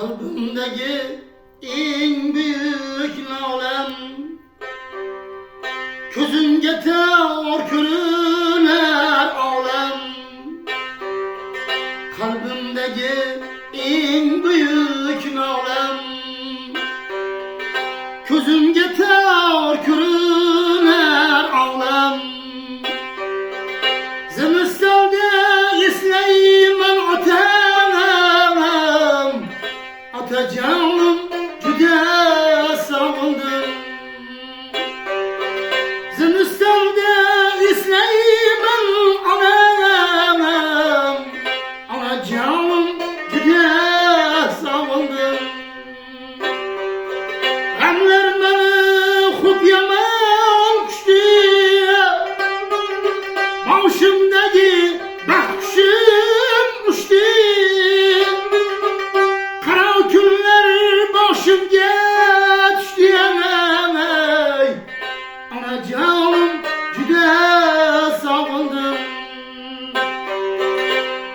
Kalbimdeki en büyük nalem, gözümge tar görüner alem. Kalbimdeki en büyük nalem, gözümge tar görüner alem. Zemistanda isleymen atam, atacanım cüda savundım. Zemistanda isleymen anam, anacanım cüda savundım. Gamler beni hub yaman kuştu, başımdaki bakışım uçtu. Kara günler başımga düştü anam, anacanım juda sog'indim.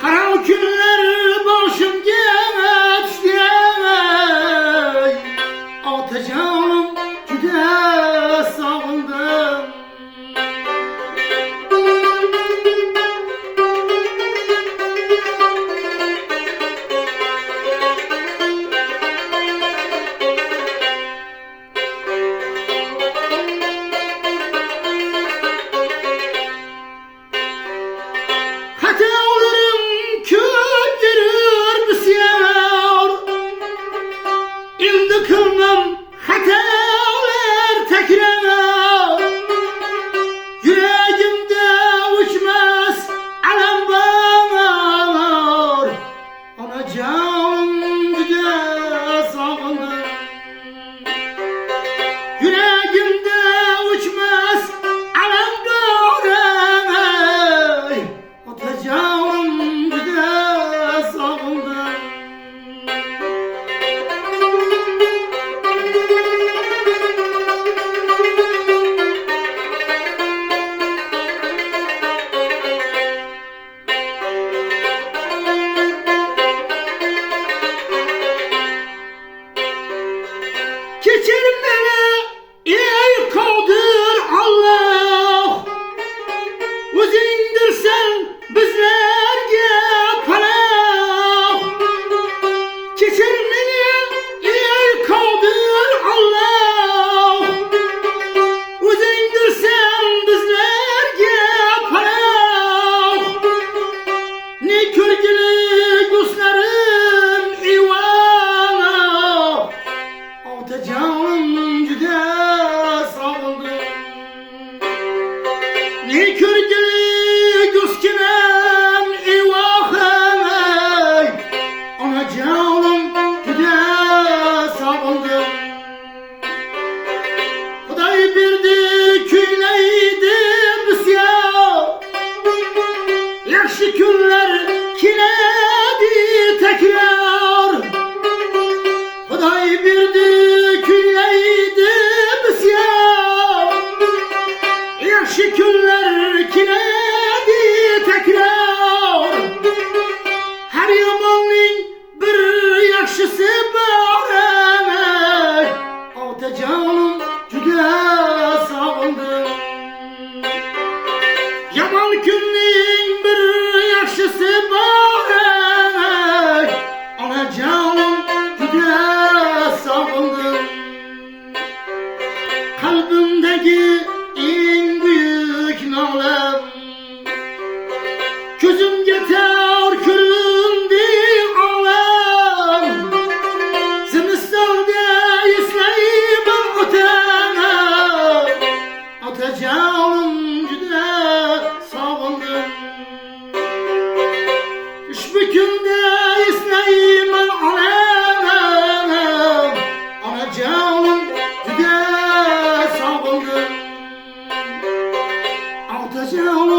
Kara günler başımga düştü anam, otacanım juda sog'indim. Hatalarım köpürür bisyor, endi kılmam hatalar tekrar. Yüreğimde uçmaz alam var, anacanım juda sog'indim. Yüreğimde uçmaz alam var, otacanım juda sog'indim. Kechir meni ey qodir Allah, o'zingdirsan bizlarga panoh. Kechir meni ey qodir Allah, o'zingdirsan bizlarga panoh. Ne ko'rgili do'stlarim eyvona, otacanım juda sog'indim. Ne ko'rgili do'stkinam eyvoh, onacanım juda sog'indim. Xudoy berdi kuylaydi bisyor, yaxshi kunlar keladi takror. Xudoy berdi kuylaydi bisyor, yaxshi kunlar keladi takror. Har yomonning bir yaxshisi bor, otacanım juda sog'indim. Yomon kunning bir yaxshisi bor, onacanım juda sog'indim. Qalbimdagi en büyük nolem, ko'zimga tar ko'rindi olam. Zimistonda eslayman otam, otacanım juda sog'indim. Ushbu kunda eslayman onam, onacanım juda sog'indim. Otacanım